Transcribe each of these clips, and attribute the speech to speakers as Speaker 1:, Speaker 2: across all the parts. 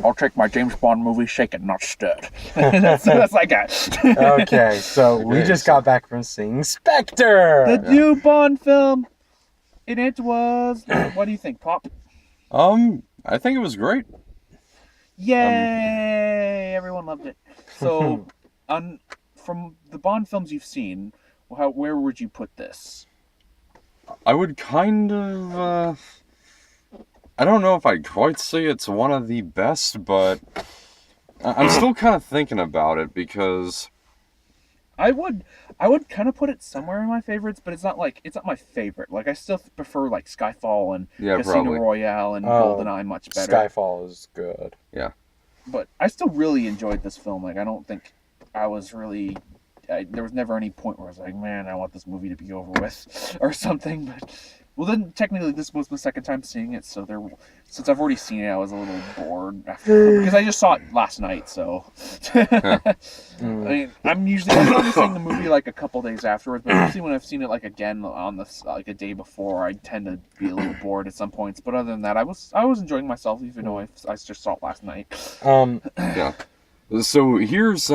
Speaker 1: I'll take my James Bond movie shaken, not stirred. That's like that.
Speaker 2: Okay, so we just got back from seeing Spectre.
Speaker 1: The new Bond film. And it was... What do you think, Pop?
Speaker 3: I think it was great.
Speaker 1: Yay! Everyone loved it. So, from the Bond films you've seen, where would you put this?
Speaker 3: I would kind of, I don't know if I'd quite say it's one of the best, but I'm still kind of thinking about it because...
Speaker 1: I would kind of put it somewhere in my favorites, but it's not my favorite. Like, I still prefer, like, Skyfall and Casino Royale and GoldenEye much better.
Speaker 2: Skyfall is good.
Speaker 3: Yeah.
Speaker 1: But I still really enjoyed this film. Like, I don't think I was really... there was never any point where I was like, man, I want this movie to be over with or something. But well, then technically this was my second time seeing it, so since I've already seen it, I was a little bored after because I just saw it last night. So I mean, I'm only seeing the movie like a couple days afterwards. But usually when I've seen it like again on this like a day before, I tend to be a little bored at some points. But other than that, I was enjoying myself, even though I just saw it last night.
Speaker 3: Yeah. So here's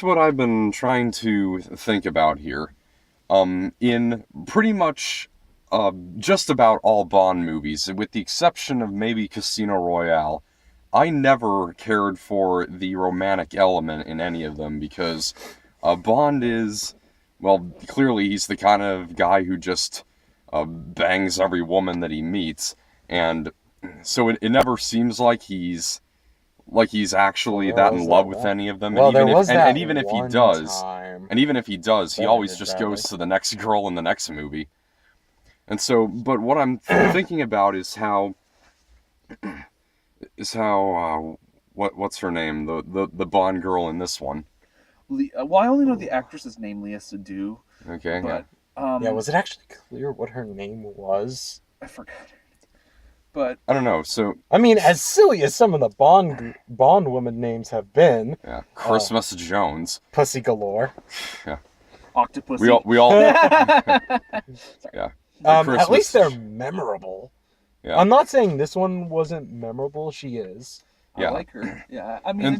Speaker 3: what I've been trying to think about here. In pretty much just about all Bond movies, with the exception of maybe Casino Royale, I never cared for the romantic element in any of them because Bond is, well, clearly he's the kind of guy who just bangs every woman that he meets, and so it never seems like he's actually that in love with any of them.
Speaker 2: Well,
Speaker 3: and even if he does, he always just goes to the next girl in the next movie. And so, but what I'm thinking about is how what's her name? The Bond girl in this one.
Speaker 1: Well, I only know the actress's name, Léa Seydoux.
Speaker 3: Okay.
Speaker 1: But,
Speaker 2: was it actually clear what her name was?
Speaker 1: I forgot. But
Speaker 3: I don't know. So
Speaker 2: I mean, as silly as some of the Bond woman names have been.
Speaker 3: Yeah, Christmas Jones,
Speaker 2: Pussy Galore.
Speaker 3: Yeah,
Speaker 1: Octopus.
Speaker 3: We all. Yeah.
Speaker 2: At least they're memorable.
Speaker 3: Yeah.
Speaker 2: I'm not saying this one wasn't memorable. She is.
Speaker 1: I like her. Yeah. I mean,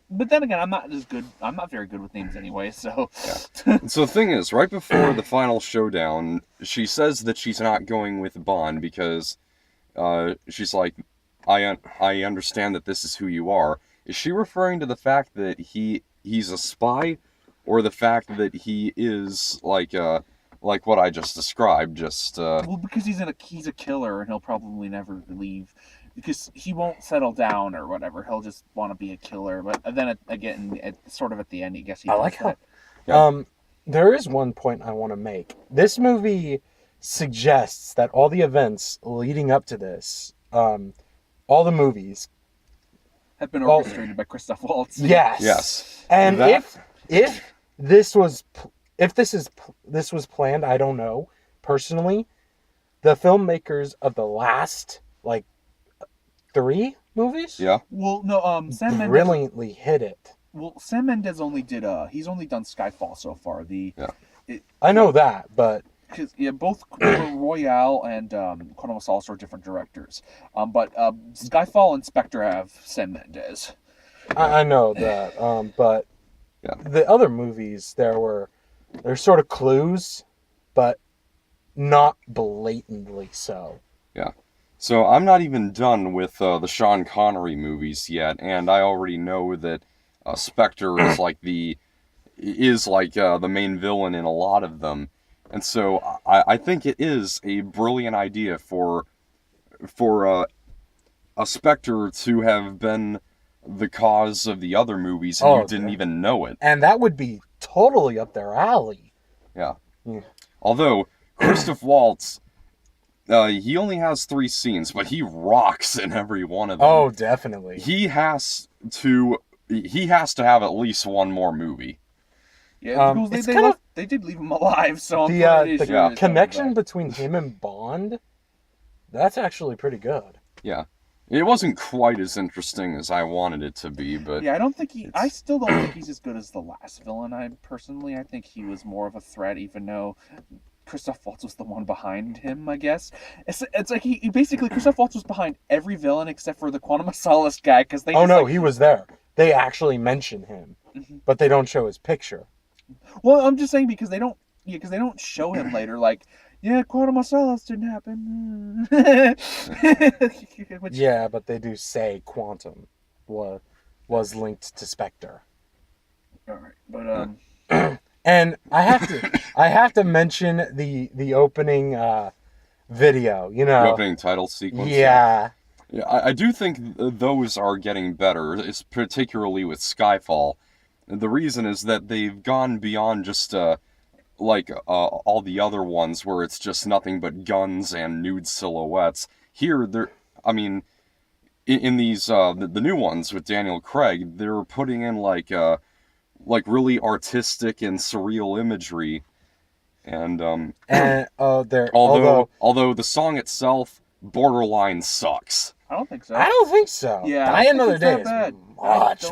Speaker 1: but then again, I'm not very good with names anyway. So.
Speaker 3: Yeah. So the thing is, right before the final showdown, she says that she's not going with Bond because. She's like, I understand that this is who you are. Is she referring to the fact that he's a spy, or the fact that he is like what I just described?
Speaker 1: Well, because he's a killer, and he'll probably never leave, because he won't settle down or whatever. He'll just want to be a killer. But then again, sort of at the end, I guess he. I like how.
Speaker 2: Yeah. There is one point I want to make. This movie suggests that all the events leading up to this, all the movies,
Speaker 1: have been orchestrated by Christoph Waltz.
Speaker 2: Yes. And if this was planned, I don't know. Personally, the filmmakers of the last 3 movies,
Speaker 1: Well, no, Sam Mendes
Speaker 2: brilliantly hit it.
Speaker 1: Well, Sam Mendes only did he's only done Skyfall so far.
Speaker 2: I know that, but.
Speaker 1: Because both Royale and Quantum of Solace are different directors. But Skyfall and Spectre have Sam Mendes.
Speaker 2: I know that. But the other movies, there's sort of clues, but not blatantly so.
Speaker 3: Yeah. So I'm not even done with the Sean Connery movies yet, and I already know that Spectre is the main villain in a lot of them. And so I think it is a brilliant idea for a Spectre to have been the cause of the other movies, and you didn't even know it.
Speaker 2: And that would be totally up their alley.
Speaker 3: Yeah. Although Christoph Waltz, he only has 3 scenes, but he rocks in every one of them.
Speaker 2: Oh, definitely.
Speaker 3: He has to have at least one more movie.
Speaker 1: Yeah, because they did leave him alive, so I'm pretty sure
Speaker 2: the connection between him and Bond, that's actually pretty good.
Speaker 3: Yeah. It wasn't quite as interesting as I wanted it to be, but...
Speaker 1: Yeah, I still don't think he's as good as the last villain. I think he was more of a threat, even though Christoph Waltz was the one behind him, I guess. It's like he basically Christoph Waltz was behind every villain except for the Quantum of Solace guy because they.
Speaker 2: Oh
Speaker 1: just,
Speaker 2: no,
Speaker 1: like,
Speaker 2: he was there. They actually mention him, but they don't show his picture.
Speaker 1: Well, I'm just saying because they don't. Yeah, because they don't show him later. Like, yeah, Quantum of Solace didn't happen. Which,
Speaker 2: Yeah, but they do say Quantum was linked to Spectre.
Speaker 1: all right, but
Speaker 2: And I have to mention the opening video. You
Speaker 3: The
Speaker 2: know,
Speaker 3: opening title sequence.
Speaker 2: yeah.
Speaker 3: Yeah, I do think those are getting better, it's particularly with Skyfall. The reason is that they've gone beyond just all the other ones where it's just nothing but guns and nude silhouettes. Here, I mean, in these the new ones with Daniel Craig, they're putting in like really artistic and surreal imagery, and although the song itself borderline sucks.
Speaker 1: I don't think so.
Speaker 2: I don't think so.
Speaker 1: Yeah,
Speaker 2: Die
Speaker 1: I don't
Speaker 2: Another
Speaker 1: think
Speaker 2: Day
Speaker 1: it's that
Speaker 2: is
Speaker 1: bad.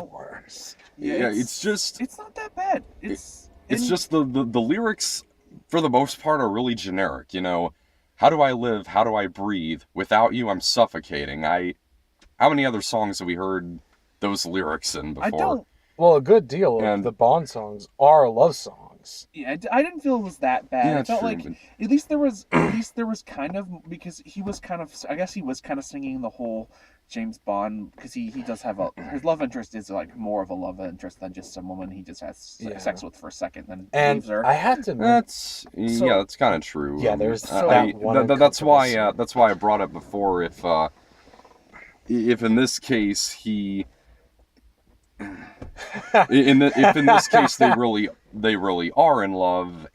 Speaker 2: much worse.
Speaker 3: Yeah, it's just
Speaker 1: it's not that bad.
Speaker 3: It's just the lyrics, for the most part, are really generic. You know, how do I live? How do I breathe? Without you, I'm suffocating. How many other songs have we heard those lyrics in before?
Speaker 1: I don't.
Speaker 2: Well, a good deal of the Bond songs are love songs.
Speaker 1: Yeah, I didn't feel it was that bad.
Speaker 3: Yeah,
Speaker 1: It felt
Speaker 3: true,
Speaker 1: like
Speaker 3: but-
Speaker 1: at least there was kind of because he was kind of I guess he was kind of singing the whole James Bond because he does have his love interest is like more of a love interest than just some woman he just has
Speaker 2: Yeah.
Speaker 1: sex with for a second then
Speaker 2: And
Speaker 1: leaves her.
Speaker 2: I had to
Speaker 3: That's kind of true.
Speaker 2: Yeah, there's
Speaker 3: I-
Speaker 2: that one
Speaker 3: that's why
Speaker 2: uncomfortable
Speaker 3: that's why I brought up before. If in this case he, if in this case they really are in love,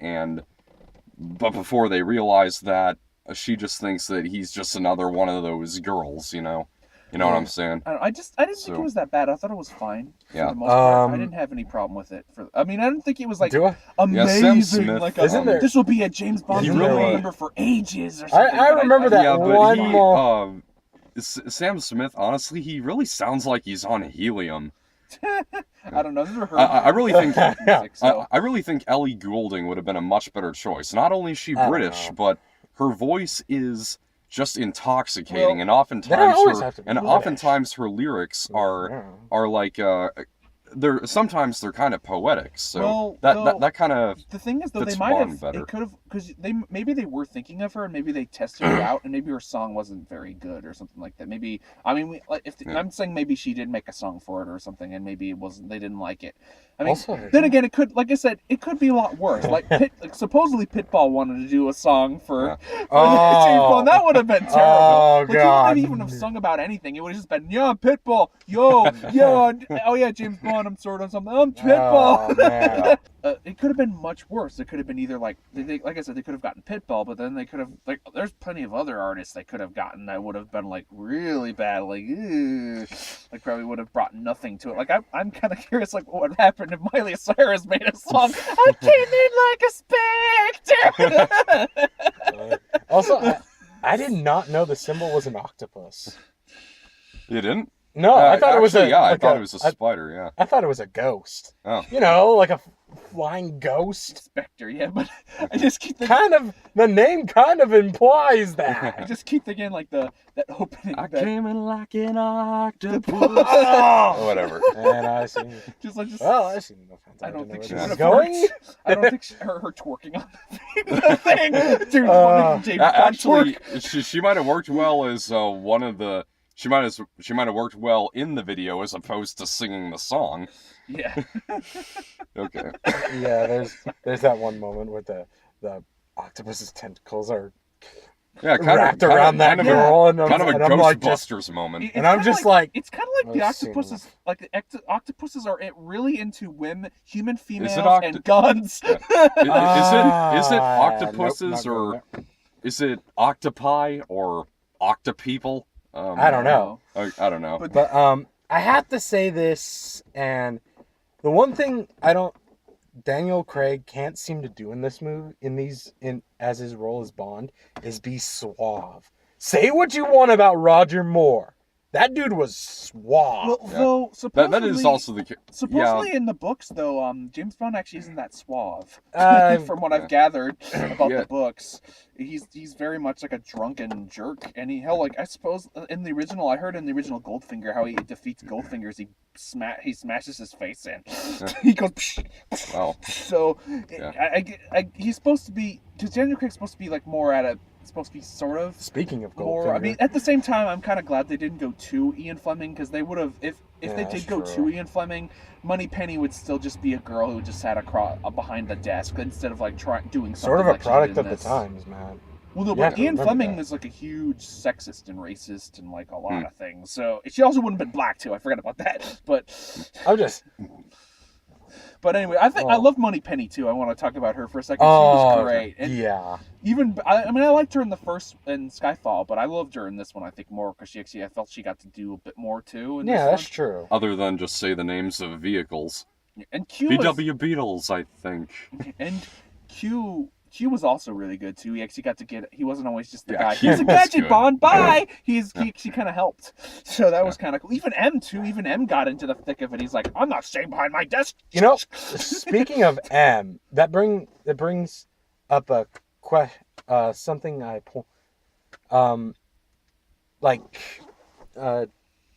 Speaker 3: but before they realize that, she just thinks that he's just another one of those girls, you know what I'm saying?
Speaker 1: I didn't think
Speaker 3: So-
Speaker 1: it was that bad. I thought it was fine for
Speaker 3: Yeah.
Speaker 1: the most part. I
Speaker 2: Um,
Speaker 1: didn't have any problem with it. I didn't think it was like
Speaker 2: Do I?
Speaker 1: amazing.
Speaker 3: Sam Smith,
Speaker 1: like
Speaker 2: Isn't there-
Speaker 1: this will be a James Bond
Speaker 3: He
Speaker 1: film
Speaker 3: really-
Speaker 1: I remember for ages or something.
Speaker 2: I
Speaker 1: but
Speaker 2: remember that
Speaker 3: Yeah, but
Speaker 2: one
Speaker 3: he,
Speaker 2: more.
Speaker 3: Sam Smith, honestly, he really sounds like he's on helium.
Speaker 1: I don't know. These are her
Speaker 3: I really think
Speaker 1: music, so.
Speaker 3: I really think Ellie Goulding would have been a much better choice. Not only is she
Speaker 2: I don't
Speaker 3: British,
Speaker 2: know.
Speaker 3: but her voice is just intoxicating,
Speaker 1: Well,
Speaker 3: and
Speaker 2: they don't always have to be British.
Speaker 3: oftentimes her lyrics are like sometimes they're kind of poetic. So
Speaker 1: Well,
Speaker 3: that kind of
Speaker 1: The thing is, though, they
Speaker 3: fits
Speaker 1: might
Speaker 3: Bond
Speaker 1: have.
Speaker 3: better.
Speaker 1: It could have because maybe they were thinking of her, and maybe they tested her out, and maybe her song wasn't very good or something like that. Maybe I'm saying maybe she did make a song for it or something, and maybe it wasn't. They didn't like it. I mean,
Speaker 2: Also,
Speaker 1: then again, it could, like I said, it could be a lot worse. Like supposedly Pitbull wanted to do a song for James Bond. That would have been terrible.
Speaker 2: Oh,
Speaker 1: Like, he
Speaker 2: God.
Speaker 1: wouldn't even have sung about anything. It would have just been, yeah, Pitbull, yo, oh yeah, James Bond, I'm sort of something. I'm Pitbull.
Speaker 2: Oh, man.
Speaker 1: It could have been much worse. It could have been either like I said, they could have gotten Pitbull, but then they could have there's plenty of other artists they could have gotten that would have been like really bad, like probably would have brought nothing to it. Like I'm kind of curious, like what happened if Miley Cyrus made a song? I came in like a spectre.
Speaker 2: Also, I did not know the symbol was an octopus.
Speaker 3: you didn't.
Speaker 2: No, I thought it was
Speaker 3: actually,
Speaker 2: a.
Speaker 3: I
Speaker 2: like
Speaker 3: thought it was a spider. Yeah.
Speaker 2: I thought it was a ghost.
Speaker 3: Oh.
Speaker 2: You know, like a flying ghost.
Speaker 1: Spectre, yeah, but I just keep thinking.
Speaker 2: Kind of. The name kind of implies
Speaker 1: I
Speaker 2: that.
Speaker 1: just keep thinking like that opening.
Speaker 3: I
Speaker 1: bit.
Speaker 3: came in like an octopus.
Speaker 2: Oh,
Speaker 3: Whatever.
Speaker 2: and I see.
Speaker 1: Just
Speaker 2: Well, I see no offense.
Speaker 1: I don't think she
Speaker 2: didn't
Speaker 1: would
Speaker 2: know
Speaker 1: have
Speaker 2: where this was
Speaker 1: worked.
Speaker 2: going.
Speaker 1: I don't think her twerking on the thing. Dude, fucking James Bond
Speaker 3: Actually,
Speaker 1: twerk.
Speaker 3: she might have worked well as one of the. She might have worked well in the video as opposed to singing the song.
Speaker 1: Yeah.
Speaker 3: Okay.
Speaker 2: Yeah, there's that one moment where the octopus's tentacles are
Speaker 3: Yeah,
Speaker 2: wrapped around that girl, and
Speaker 3: kind of a
Speaker 2: I'm like just,
Speaker 3: Ghostbusters moment.
Speaker 2: And I'm just like,
Speaker 1: it's kind of like the
Speaker 2: I've seen
Speaker 1: octopuses. Like the octopuses are really into human females
Speaker 3: octo-
Speaker 1: and guns.
Speaker 3: Is it octopuses
Speaker 2: nope, not
Speaker 3: or is it octopi or octopeople?
Speaker 2: I don't know.
Speaker 3: I don't know.
Speaker 2: But I have to say this, and the one thing Daniel Craig can't seem to do in this movie, as his role as Bond, is be suave. Say what you want about Roger Moore. That dude was suave.
Speaker 1: Well,
Speaker 3: Yeah.
Speaker 1: though
Speaker 3: That is also the
Speaker 1: supposedly in the books, though, James Bond actually isn't that suave.
Speaker 2: Uh,
Speaker 1: From what
Speaker 3: Yeah.
Speaker 1: I've gathered about
Speaker 3: Yeah.
Speaker 1: the books, he's very much like a drunken jerk, and like I suppose in the original, I heard in the original Goldfinger how he defeats Goldfinger's he smashes his face in. He goes. Psh, psh.
Speaker 3: Wow.
Speaker 1: So
Speaker 3: Yeah.
Speaker 1: he's supposed to be, because Daniel Craig's supposed to be like more at a, supposed to be sort of
Speaker 2: Speaking of
Speaker 1: more.
Speaker 2: Goldfinger,
Speaker 1: I mean, at the same time, I'm kind of glad they didn't go to Ian Fleming, because they would have, if
Speaker 2: Yeah,
Speaker 1: they
Speaker 2: that's
Speaker 1: did go
Speaker 2: true.
Speaker 1: to Ian Fleming, Moneypenny would still just be a girl who just sat across behind the desk instead of like doing something
Speaker 2: sort of a
Speaker 1: like she did
Speaker 2: product
Speaker 1: in
Speaker 2: of the
Speaker 1: this.
Speaker 2: times, man.
Speaker 1: Well, no,
Speaker 2: You have
Speaker 1: but
Speaker 2: to
Speaker 1: Ian
Speaker 2: remember
Speaker 1: Fleming
Speaker 2: that.
Speaker 1: is like a huge sexist and racist and like a lot of things. So she also wouldn't have been black too. I forgot about that.
Speaker 2: I'm just.
Speaker 1: But anyway, I think I
Speaker 2: Oh.
Speaker 1: love Moneypenny too. I want to talk about her for a second.
Speaker 2: Oh,
Speaker 1: She was great. And
Speaker 2: yeah.
Speaker 1: even I mean, I liked her in the first in Skyfall, but I loved her in this one. I think more because I felt she got to do a bit more too. In
Speaker 2: Yeah,
Speaker 1: this
Speaker 2: that's
Speaker 1: one.
Speaker 2: true.
Speaker 3: Other than just say the names of vehicles.
Speaker 1: And Q was,
Speaker 3: VW Beetles, I think.
Speaker 1: and Q was also really good too. He actually got to get. He wasn't always just the
Speaker 3: Yeah,
Speaker 1: guy.
Speaker 3: Q
Speaker 1: He's a
Speaker 3: was
Speaker 1: gadget
Speaker 3: good.
Speaker 1: Bond. Bye. He actually kind of helped. So that was kind of cool. Even M too. Even M got into the thick of it. He's like, I'm not staying behind my desk.
Speaker 2: You know, speaking of M, that brings up a something like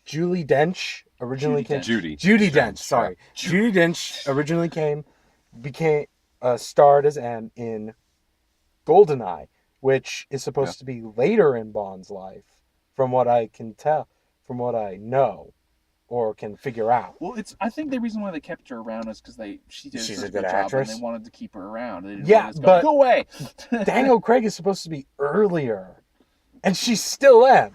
Speaker 2: Julie Dench originally came.
Speaker 3: Judy.
Speaker 2: Judy Dench, sorry. Judy Dench originally became starred as M in Goldeneye, which is supposed to be later in Bond's life, from what I can tell, from what I know, or can figure out.
Speaker 1: Well, I think the reason why they kept her around is because she did
Speaker 2: She's
Speaker 1: such
Speaker 2: a good
Speaker 1: job,
Speaker 2: actress.
Speaker 1: and they wanted to keep her around. They didn't
Speaker 2: Yeah,
Speaker 1: want to
Speaker 2: but
Speaker 1: go away.
Speaker 2: Daniel Craig is supposed to be earlier, and she's still M.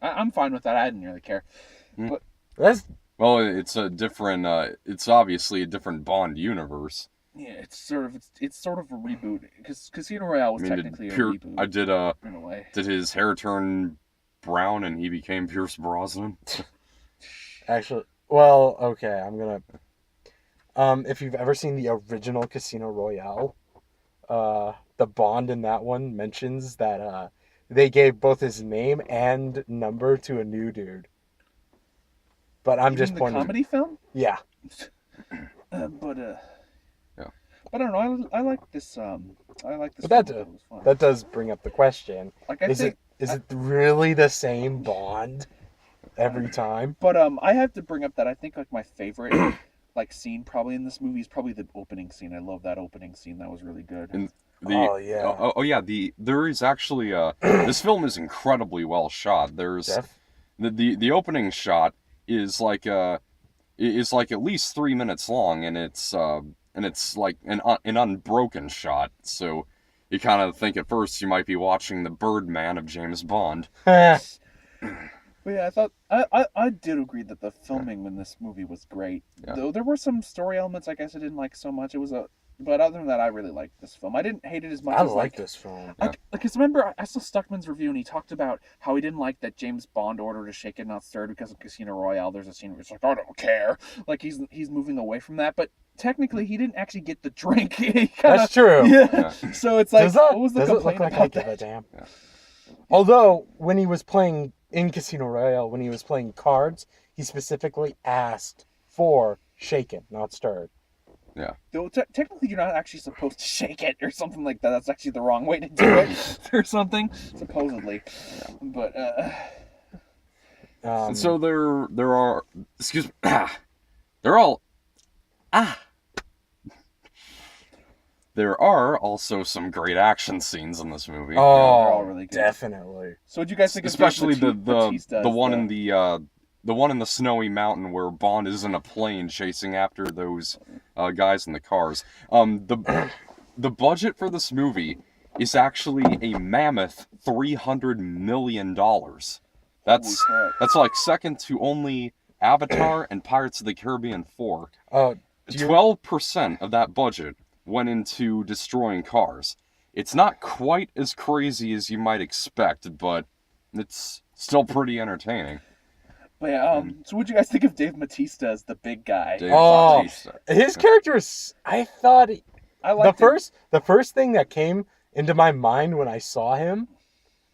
Speaker 1: I'm fine with that. I didn't really care. But
Speaker 2: That's
Speaker 3: Well, it's a different. It's obviously a different Bond universe.
Speaker 1: yeah, it's sort of a reboot because Casino Royale was technically a reboot in a way.
Speaker 3: Did his hair turn brown and he became Pierce Brosnan?
Speaker 2: actually well, okay. I'm gonna. If you've ever seen the original Casino Royale, the Bond in that one mentions that they gave both his name and number to a new dude. But I'm
Speaker 1: You
Speaker 2: just
Speaker 1: mean the
Speaker 2: pointing.
Speaker 1: comedy film.
Speaker 2: Yeah.
Speaker 1: But
Speaker 3: Yeah.
Speaker 1: But I don't know. I like this. I like this.
Speaker 2: But
Speaker 1: film. It was fun.
Speaker 2: that does bring up the question:
Speaker 1: Like I
Speaker 2: Is
Speaker 1: think.
Speaker 2: it really the same Bond every time?
Speaker 1: But I have to bring up that I think like my favorite like scene probably in this movie is probably the opening scene. I love that opening scene. That was really good.
Speaker 3: And
Speaker 2: Oh, yeah.
Speaker 3: yeah. There is actually this film is incredibly well shot. There's
Speaker 2: Jeff?
Speaker 3: the opening shot is like at least 3 minutes long, and it's like an unbroken shot. So you kind of think at first you might be watching the Birdman of James Bond.
Speaker 1: But yeah, I thought I did agree that the filming in this movie was great.
Speaker 3: Yeah.
Speaker 1: Though there were some story elements I guess I didn't like so much. But other than that, I really liked this film. I didn't hate it as much
Speaker 2: I
Speaker 1: as
Speaker 2: like this film.
Speaker 1: Because remember, I saw Stuckman's review and he talked about how he didn't like that James Bond ordered to shake it not stirred because of Casino Royale. There's a scene where it's like, I don't care. Like he's moving away from that. But technically, he didn't actually get the drink.
Speaker 2: That's true.
Speaker 1: Yeah. So it's like, what was the
Speaker 2: does it
Speaker 1: complaint
Speaker 2: look like I
Speaker 1: about
Speaker 2: give a
Speaker 1: that?
Speaker 2: damn?
Speaker 3: Yeah.
Speaker 2: Although, when he was playing in Casino Royale, when he was playing cards, he specifically asked for shaken, not stirred.
Speaker 3: Yeah.
Speaker 1: Though technically, you're not actually supposed to shake it or something like that. That's actually the wrong way to do it or something, supposedly. But
Speaker 3: And so there are excuse me, they're all there are also some great action scenes in this movie.
Speaker 1: they're all
Speaker 2: Oh,
Speaker 1: really good.
Speaker 2: definitely.
Speaker 1: So what do you guys think of
Speaker 3: Especially
Speaker 1: Batista's,
Speaker 3: the one in the one in the snowy mountain where Bond is in a plane chasing after those guys in the cars. The budget for this movie is actually a mammoth $300 million. That's like second to only Avatar and Pirates of the Caribbean 4.
Speaker 2: Oh,
Speaker 3: 12% of that budget went into destroying cars. It's not quite as crazy as you might expect, but it's still pretty entertaining.
Speaker 1: But yeah, so what do you guys think of Dave Bautista as the big guy?
Speaker 3: Dave
Speaker 2: Oh,
Speaker 3: Bautista.
Speaker 2: his character is. I thought
Speaker 1: I liked
Speaker 2: the first thing that came into my mind when I saw him,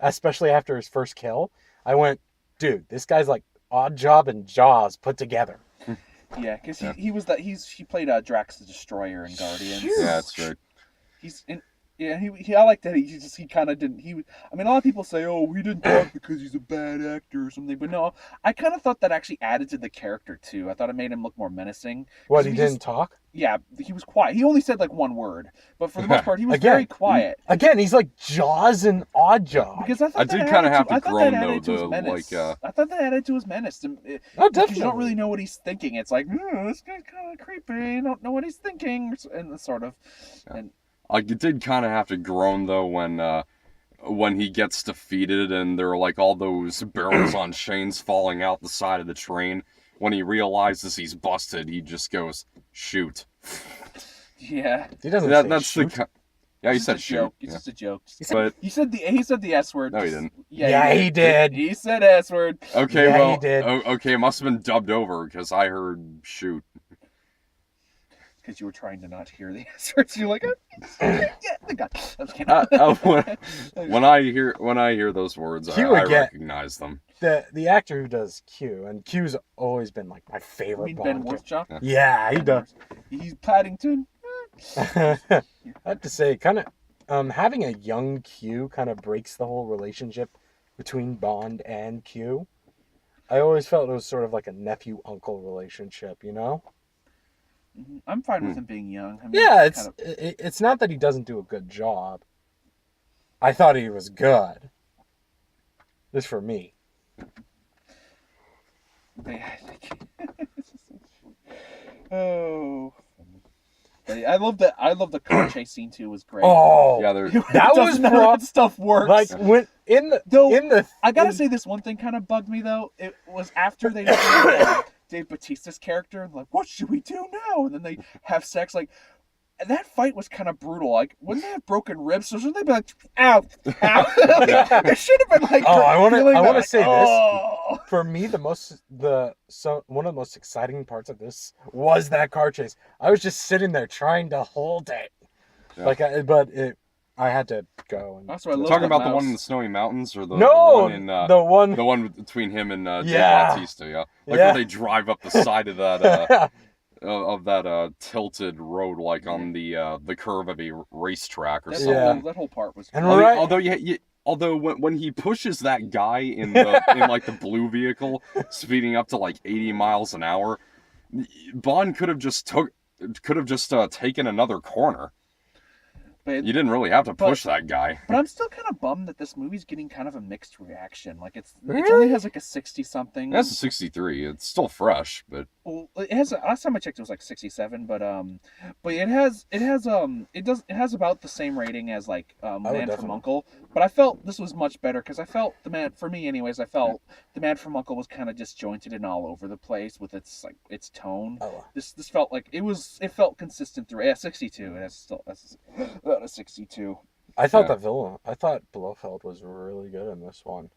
Speaker 2: especially after his first kill, I went, dude, this guy's like Odd Job and Jaws put together.
Speaker 1: Yeah, because
Speaker 3: Yeah.
Speaker 1: he played Drax the Destroyer in Guardians.
Speaker 2: Huge.
Speaker 3: Yeah, that's right.
Speaker 1: He's in. Yeah, I like that he kind of didn't. I mean, a lot of people say, "Oh, he didn't talk because he's a bad actor or something," but no, I kind of thought that actually added to the character too. I thought it made him look more menacing.
Speaker 2: What,
Speaker 1: 'Cause
Speaker 2: he
Speaker 1: we
Speaker 2: didn't
Speaker 1: just-
Speaker 2: talk?
Speaker 1: Yeah, he was quiet. He only said like one word, but for the most part, he was
Speaker 2: Again,
Speaker 1: very quiet.
Speaker 2: Again, he's like Jaws and Odd Job.
Speaker 1: Because I thought
Speaker 3: I
Speaker 1: that
Speaker 3: did kinda
Speaker 1: added
Speaker 3: have
Speaker 1: I
Speaker 3: to
Speaker 1: thought
Speaker 3: groan,
Speaker 1: that added
Speaker 3: though,
Speaker 1: to his
Speaker 3: the,
Speaker 1: menace.
Speaker 3: like,
Speaker 1: I thought that added to his menace.
Speaker 2: Oh,
Speaker 1: Because you
Speaker 2: definitely.
Speaker 1: don't really know what he's thinking. It's like, this guy's kind of creepy. You don't know what he's thinking, and sort of. And
Speaker 3: I did kind of have to groan though when he gets defeated and there are like all those barrels on chains falling out the side of the train. When he realizes he's busted, he just goes, "Shoot."
Speaker 1: yeah,
Speaker 2: He doesn't
Speaker 3: That,
Speaker 2: say
Speaker 3: that's
Speaker 2: shoot.
Speaker 3: the. Yeah, he
Speaker 1: it's
Speaker 3: said
Speaker 1: just a
Speaker 3: shoot.
Speaker 1: joke. It's
Speaker 3: Yeah.
Speaker 1: just a joke.
Speaker 3: But
Speaker 1: He said the S word.
Speaker 3: No, he didn't.
Speaker 2: Yeah, he did.
Speaker 1: He said S word.
Speaker 3: okay,
Speaker 2: Yeah,
Speaker 3: well,
Speaker 2: he did.
Speaker 3: Okay, it must have been dubbed over because I heard shoot.
Speaker 1: Because you were trying to not hear the S words. You're like, yeah, thank God. I'm kidding.
Speaker 3: When I hear those words,
Speaker 2: Q
Speaker 3: I
Speaker 2: again.
Speaker 3: recognize them.
Speaker 2: The actor who does Q, and Q's always been like my
Speaker 1: I
Speaker 2: favorite
Speaker 1: mean, Ben
Speaker 2: Bond.
Speaker 1: Worthjaw.
Speaker 2: Yeah, he does.
Speaker 1: He's Paddington.
Speaker 2: I have to say, kind of, having a young Q kind of breaks the whole relationship between Bond and Q. I always felt it was sort of like a nephew-uncle relationship, you know?
Speaker 1: I'm fine with him being young. I mean,
Speaker 2: Yeah,
Speaker 1: kind of-
Speaker 2: it's not that he doesn't do a good job. I thought he was good. Just for me.
Speaker 1: Oh. I love the car chase scene too. Was great.
Speaker 2: Oh,
Speaker 3: Yeah, they're
Speaker 2: that
Speaker 1: Does
Speaker 2: was
Speaker 1: none of
Speaker 2: prob-
Speaker 1: that stuff works.
Speaker 2: like when
Speaker 1: Though,
Speaker 2: in the
Speaker 1: I gotta
Speaker 2: in-
Speaker 1: say this one thing kind of bugged me though. It was after they Dave Bautista's character, like, what should we do now? And then they have sex. Like, that fight was kind of brutal. Like, wouldn't they have broken ribs? So shouldn't they be like, ow, ow? It should have been like.
Speaker 2: Oh, I wanna-
Speaker 1: feeling
Speaker 2: I
Speaker 1: that,
Speaker 2: wanna
Speaker 1: like,
Speaker 2: say this.
Speaker 1: oh.
Speaker 2: For me, one of the most exciting parts of this was that car chase. I was just sitting there trying to hold it,
Speaker 3: Yeah.
Speaker 2: I had to go. And
Speaker 1: That's what I love.
Speaker 3: talking
Speaker 1: the
Speaker 3: about the one in the
Speaker 1: mouse.
Speaker 3: Snowy Mountains or the
Speaker 2: no,
Speaker 3: one in
Speaker 2: the one.
Speaker 3: between him and Dave
Speaker 2: Yeah.
Speaker 3: Bautista, yeah. Like
Speaker 2: Yeah.
Speaker 3: where they drive up the side of that tilted road, like on the curve of a racetrack or
Speaker 1: That
Speaker 3: something.
Speaker 2: Yeah.
Speaker 1: that whole part was.
Speaker 2: And
Speaker 1: great.
Speaker 2: right-
Speaker 3: Although when he pushes that guy in like the blue vehicle, speeding up to like 80 miles an hour, Bond could have just taken another corner.
Speaker 1: But
Speaker 3: You didn't really have to push that guy.
Speaker 1: But I'm still kind of bummed that this movie's getting kind of a mixed reaction. Like it
Speaker 2: Really?
Speaker 1: only has like a 60 something.
Speaker 3: That's a 63. It's still fresh, but
Speaker 1: Well, it has. Last time I checked, it was like 67. But it has about the same rating as like
Speaker 2: would
Speaker 1: Man from
Speaker 2: definitely-
Speaker 1: Uncle. But I felt this was much better because I felt for me anyways, I felt the Man from Uncle was kind of disjointed and all over the place with its tone.
Speaker 2: Oh,
Speaker 1: This felt like it felt consistent through. Yeah, 62. That's about a 62.
Speaker 2: I thought
Speaker 3: Yeah.
Speaker 2: I thought Blofeld was really good in this one.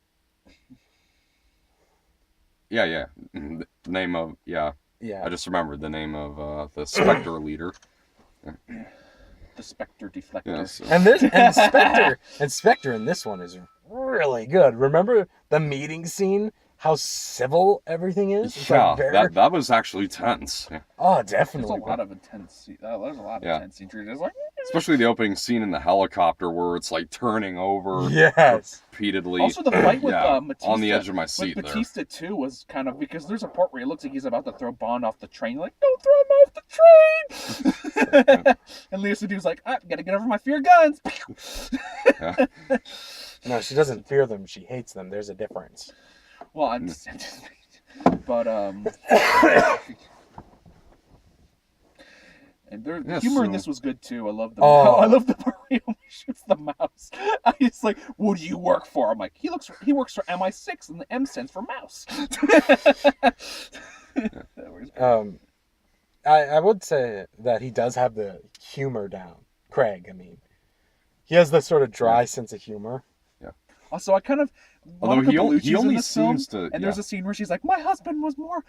Speaker 3: yeah. The name of I
Speaker 2: Yeah,
Speaker 3: just remembered the name of the Spectre leader.
Speaker 1: The Spectre deflector.
Speaker 3: Yeah, so-
Speaker 2: and Spectre in this one is really good. Remember the meeting scene? How civil everything is. It's
Speaker 3: yeah,
Speaker 2: like very,
Speaker 3: that was actually tense. Yeah.
Speaker 2: oh,
Speaker 1: There's
Speaker 2: definitely.
Speaker 1: a lot of intense. There's a lot of
Speaker 3: Yeah.
Speaker 1: intense scenes. It's like,
Speaker 3: Especially the opening scene in the helicopter where it's like turning over
Speaker 2: Yes.
Speaker 3: repeatedly.
Speaker 1: also the fight with
Speaker 3: Yeah,
Speaker 1: Batista,
Speaker 3: on the edge of my
Speaker 1: with
Speaker 3: seat there.
Speaker 1: Batista too was kind of because there's a part where he looks like he's about to throw Bond off the train. Like, don't throw him off the train. And Lea Seydoux was like, I gotta get over my fear of guns.
Speaker 3: Yeah.
Speaker 2: No, she doesn't fear them. She hates them. There's a difference.
Speaker 1: Well, I'm just, but and the
Speaker 3: Yeah,
Speaker 1: humor in
Speaker 3: so-
Speaker 1: this was good too. I love the
Speaker 2: Oh.
Speaker 1: I love the part where he shoots the mouse. He's like, "What do you work for?" I'm like, he works for MI6, and the M stands for mouse.
Speaker 2: I would say that he does have the humor down. Craig, I mean, he has the sort of dry sense of humor.
Speaker 1: Also, I kind of
Speaker 3: Although
Speaker 1: Monica
Speaker 3: he
Speaker 1: Bellucci's in
Speaker 3: only
Speaker 1: this film,
Speaker 3: seems to.
Speaker 1: and there's a scene where she's like, "My husband was more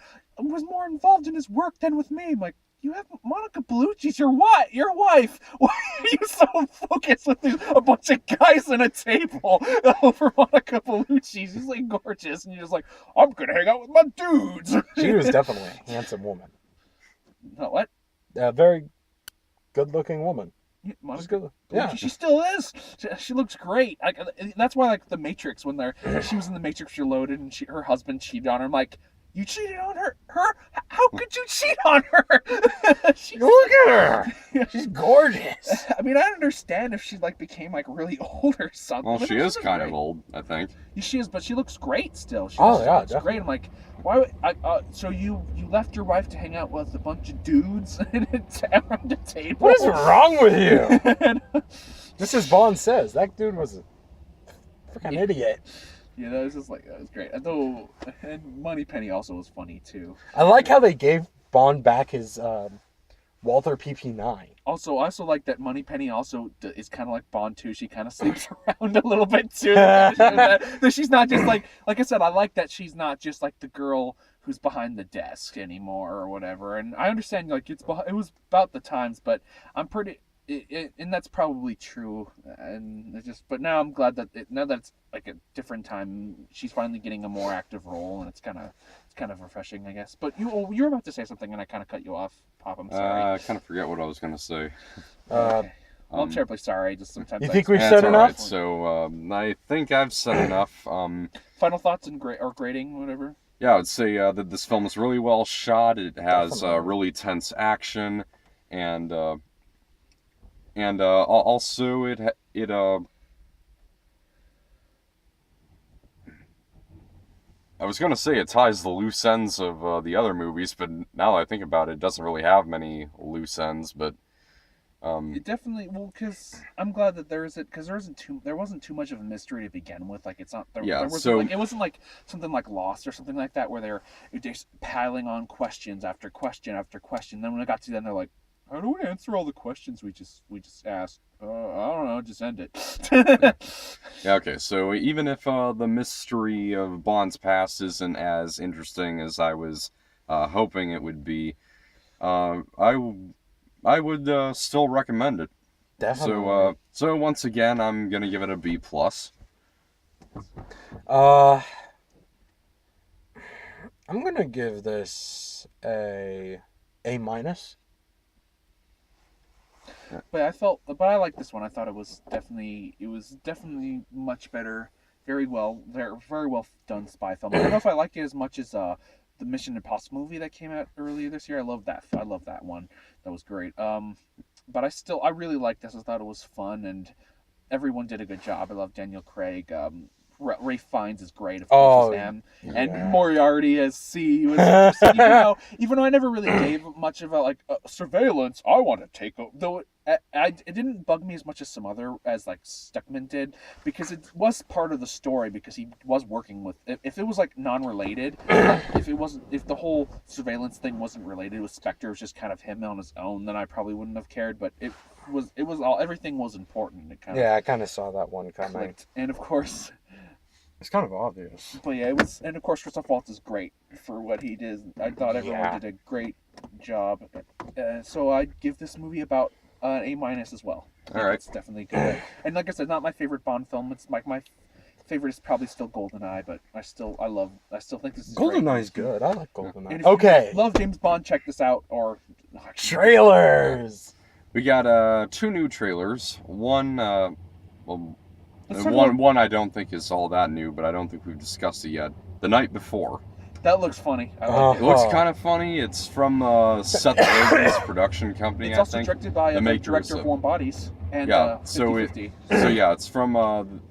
Speaker 1: involved in his work than with me." I'm like, you have Monica Bellucci's your what? Your wife. Why are you so focused with a bunch of guys on a table over Monica Bellucci? She's like gorgeous, and you're just like, I'm gonna hang out with my dudes.
Speaker 2: She was definitely a handsome woman.
Speaker 1: No, what?
Speaker 2: A very good-looking woman.
Speaker 1: Yeah,
Speaker 2: She's
Speaker 1: Monica
Speaker 2: good.
Speaker 1: Bellucci,
Speaker 2: Yeah.
Speaker 1: she still is. She looks great. That's why, like, the Matrix, when she was in the Matrix Reloaded, and her husband cheated on her. I'm like, you cheated on her? How could you cheat on her?
Speaker 2: Look at her. She's gorgeous.
Speaker 1: I mean, I understand if she like became like really old or something.
Speaker 3: Well,
Speaker 1: but
Speaker 3: she
Speaker 1: no,
Speaker 3: is
Speaker 1: looks
Speaker 3: kind
Speaker 1: great.
Speaker 3: of old, I think.
Speaker 1: She is, but she looks great still. She
Speaker 2: Oh, yeah,
Speaker 1: looks great.
Speaker 2: definitely.
Speaker 1: I'm like, why? So you left your wife to hang out with a bunch of dudes around the table?
Speaker 2: What is wrong with you?
Speaker 1: And,
Speaker 2: Just as Bond says, that dude was a freaking idiot.
Speaker 1: you know, it's just like that was great. Though, and Moneypenny also was funny too.
Speaker 2: I like how they gave Bond back his Walther PP9.
Speaker 1: Also, I also like that Moneypenny also is kind of like Bond too. She kind of sleeps around a little bit too. That she's not just like I said. I like that she's not just like the girl who's behind the desk anymore or whatever. And I understand like it was about the times, but I'm pretty. And that's probably true. And but now I'm glad that now that it's like a different time, she's finally getting a more active role, and it's kind of refreshing, I guess. But you were about to say something, and I kind of cut you off, Pop. I'm sorry.
Speaker 3: I kind of forget what I was going to say.
Speaker 1: Okay. Well, I'm terribly sorry. Just sometimes.
Speaker 2: You think we've
Speaker 3: That's
Speaker 2: said
Speaker 3: all
Speaker 2: enough?
Speaker 3: right. So I think I've said enough.
Speaker 1: Final thoughts and grading, whatever.
Speaker 3: Yeah, I would say that this film is really well shot. It has
Speaker 2: Definitely.
Speaker 3: really tense action, and also it I was gonna say it ties the loose ends of the other movies, but now that I think about it, it doesn't really have many loose ends. But
Speaker 1: It definitely because I'm glad that there wasn't too much of a mystery to begin with. Like it's not there wasn't it wasn't like something like Lost or something like that where they're just piling on questions after question after question. Then when it got to the end, they're like, how do we answer all the questions we just asked? I don't know, just end it.
Speaker 3: yeah, okay. So even if the mystery of Bond's past isn't as interesting as I was hoping it would be, I would still recommend it.
Speaker 2: Definitely.
Speaker 3: So once again, I'm gonna give it a B plus.
Speaker 2: I'm gonna give this a minus.
Speaker 1: But I like this one. I thought it was definitely much better. Very well done spy film. I don't know if I like it as much as the Mission Impossible movie that came out earlier this year. I love that one. That was great. But I really liked this. I thought it was fun, and everyone did a good job. I love Daniel Craig. Ralph Fiennes is great, of course, as M, and Moriarty as C was interesting. Even though I never really gave much of a surveillance, I want to take over. Though it didn't bug me as much as some other as like Stuckman did, because it was part of the story. Because he was working with. If it was like non-related, if the whole surveillance thing wasn't related with Spectre, it was just kind of him on his own, then I probably wouldn't have cared. But it was everything was important.
Speaker 2: I kind of saw that one coming.
Speaker 1: Clicked. And of course.
Speaker 2: It's kind of obvious.
Speaker 1: But yeah, it was, and of course, Christoph Waltz is great for what he did. I thought everyone did a great job. So I'd give this movie about an A- as well.
Speaker 3: All right,
Speaker 1: it's definitely good. And like I said, not my favorite Bond film. It's my favorite is probably still GoldenEye, but I still think this is
Speaker 2: GoldenEye's good. I like GoldenEye.
Speaker 1: And if you love James Bond, check this out. Or
Speaker 2: trailers.
Speaker 3: We got 2 new trailers. One One I don't think is all that new, but I don't think we've discussed it yet. The Night Before.
Speaker 1: That looks funny. I like
Speaker 3: it looks kind of funny. It's from Seth Rogen's production company.
Speaker 1: It's also directed by the director of Warm Bodies and 50/50.
Speaker 3: It's from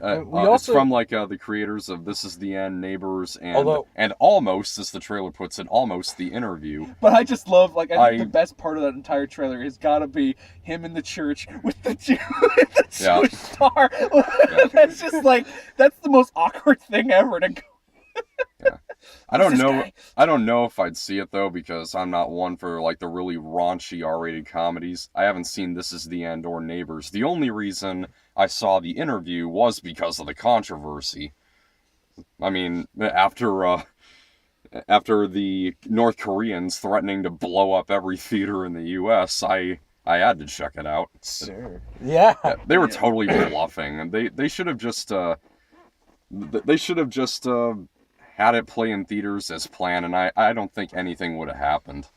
Speaker 3: it's from the creators of This Is the End, Neighbors, and almost, as the trailer puts it, almost The Interview.
Speaker 1: But I just love I think the best part of that entire trailer has got to be him in the church with the Jewish star. That's just that's the most awkward thing ever to go.
Speaker 3: Yeah. I don't know if I'd see it though, because I'm not one for the really raunchy R-rated comedies. I haven't seen This Is the End or Neighbors. The only reason I saw The Interview was because of the controversy. I mean, after after the North Koreans threatening to blow up every theater in the U.S., I had to check it out.
Speaker 2: Sure. Yeah.
Speaker 3: They were totally bluffing, and they should have just had it play in theaters as planned, and I don't think anything would have happened.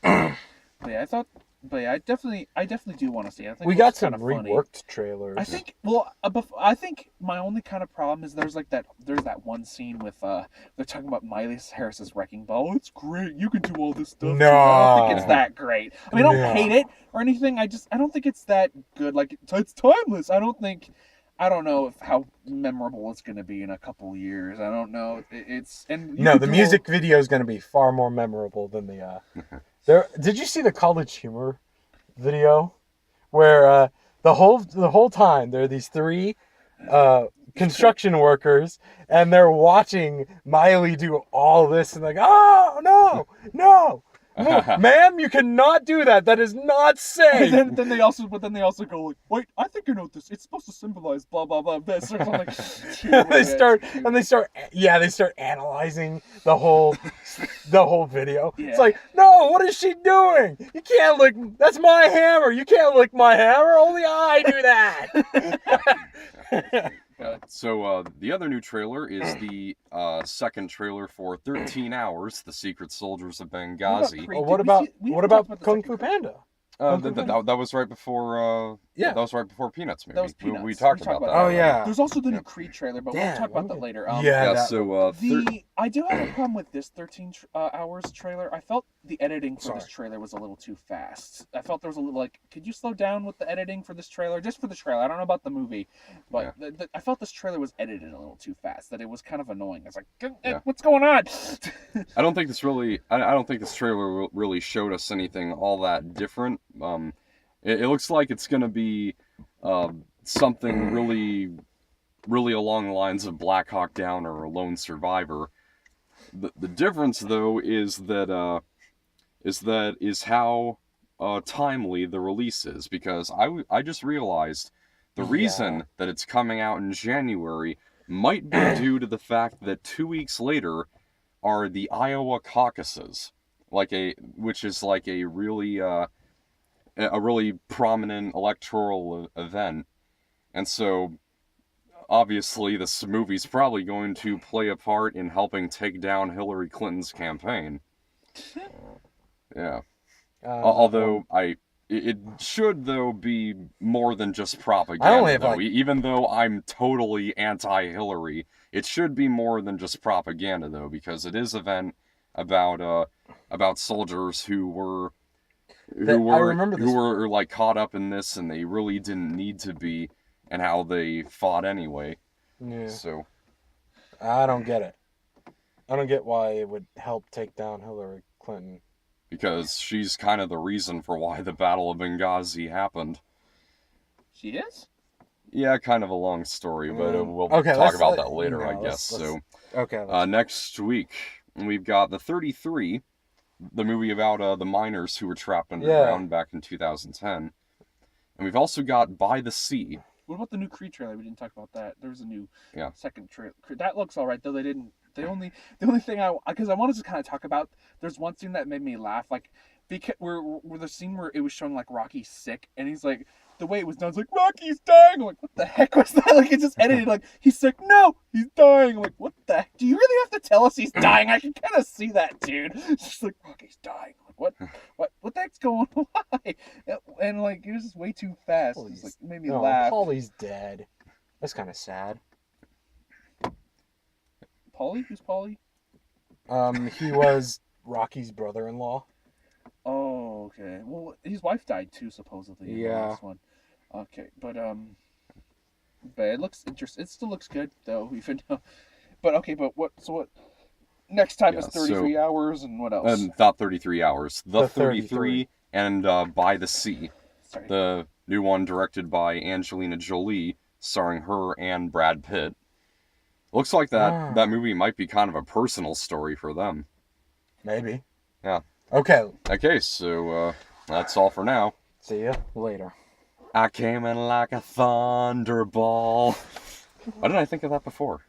Speaker 1: But yeah, I definitely do want to see it. I think
Speaker 2: We
Speaker 1: it
Speaker 2: got
Speaker 1: looks
Speaker 2: some
Speaker 1: kinda funny.
Speaker 2: reworked trailers.
Speaker 1: I think. Well, I think my only kind of problem is there's that one scene with they're talking about Miley Cyrus's Wrecking Ball. It's great. You can do all this stuff.
Speaker 2: No.
Speaker 1: Too. I don't think it's that great. I mean, I don't
Speaker 2: No.
Speaker 1: hate it or anything. I don't think it's that good. Like it's timeless. I don't know how memorable it's going to be in a couple years. I don't know.
Speaker 2: The music video is going to be far more memorable than the. Did you see the College Humor video, where the whole time there are these three construction workers and they're watching Miley do all this and like, oh no, ma'am, you cannot do that. That is not safe.
Speaker 1: And then they also go like, wait, I think you know this. It's supposed to symbolize blah blah blah this or something.
Speaker 2: they start analyzing the whole video.
Speaker 1: Yeah.
Speaker 2: It's like, no, what is she doing? You can't lick. That's my hammer. You can't lick my hammer. Only I do that.
Speaker 3: So the other new trailer is the second trailer for 13 Hours: The Secret Soldiers of Benghazi.
Speaker 2: What about Kung Fu Panda?
Speaker 3: That was right before.
Speaker 2: Yeah.
Speaker 3: That was right before Peanuts movie.
Speaker 1: That was Peanuts.
Speaker 3: We talked about that.
Speaker 2: Oh yeah.
Speaker 1: There's also the new Creed trailer, but we'll
Speaker 2: Damn,
Speaker 1: talk about that later.
Speaker 3: So
Speaker 1: I do have a problem with this 13 hours trailer. I felt the editing for this trailer was a little too fast. I felt there was a little could you slow down with the editing for this trailer? Just for the trailer. I don't know about the movie, but I felt this trailer was edited a little too fast. That it was kind of annoying. It's like, what's going on?
Speaker 3: I don't think this trailer really showed us anything all that different. It looks like it's gonna be something really, really along the lines of Black Hawk Down or Lone Survivor. The difference though is how timely the release is, because I just realized the reason that it's coming out in January might be due to the fact that 2 weeks later are the Iowa caucuses, which is like a really prominent electoral event. And so obviously this movie's probably going to play a part in helping take down Hillary Clinton's campaign. Yeah. Although it should though be more than just propaganda. Even though I'm totally anti-Hillary, it should be more than just propaganda though, because it is an event about soldiers who were like caught up in this and they really didn't need to be, and how they fought anyway.
Speaker 2: Yeah.
Speaker 3: So
Speaker 2: I don't get it. I don't get why it would help take down Hillary Clinton.
Speaker 3: Because she's kind of the reason for why the Battle of Benghazi happened.
Speaker 1: She is?
Speaker 3: Yeah, kind of a long story, but we'll talk about that later, I guess. Next week, we've got The 33, the movie about the miners who were trapped underground back in 2010. And we've also got By the Sea.
Speaker 1: What about the new Creed trailer? We didn't talk about that. There was a new second trailer. That looks all right, though. They didn't. The only thing because I wanted to kind of talk about. There's one scene that made me laugh, because where the scene where it was showing like Rocky's sick, and he's like, the way it was done, it's like Rocky's dying. I'm like, what the heck was that? Like, it just edited like he's sick. No, he's dying. I'm like, what the heck? Do you really have to tell us he's dying? I can kind of see that, dude. It's just like Rocky's dying. Like, what the heck's going on? Why? And like it was just way too fast. It just, like, made me laugh.
Speaker 2: Paulie's dead. That's kind of sad.
Speaker 1: Paulie? Who's Paulie?
Speaker 2: He was Rocky's brother-in-law.
Speaker 1: Oh, okay. Well, his wife died too, supposedly. In the last one. Okay, but it looks interesting. It still looks good though, even though. But okay, but what? So what? Next time is 33 hours, and what else?
Speaker 3: Not 33 hours. The 33 and By the Sea.
Speaker 1: Sorry.
Speaker 3: The new one directed by Angelina Jolie, starring her and Brad Pitt. Looks like that movie might be kind of a personal story for them.
Speaker 2: Maybe.
Speaker 3: Yeah.
Speaker 2: Okay,
Speaker 3: so that's all for now.
Speaker 2: See ya later.
Speaker 3: I came in like a thunderball. Why didn't I think of that before?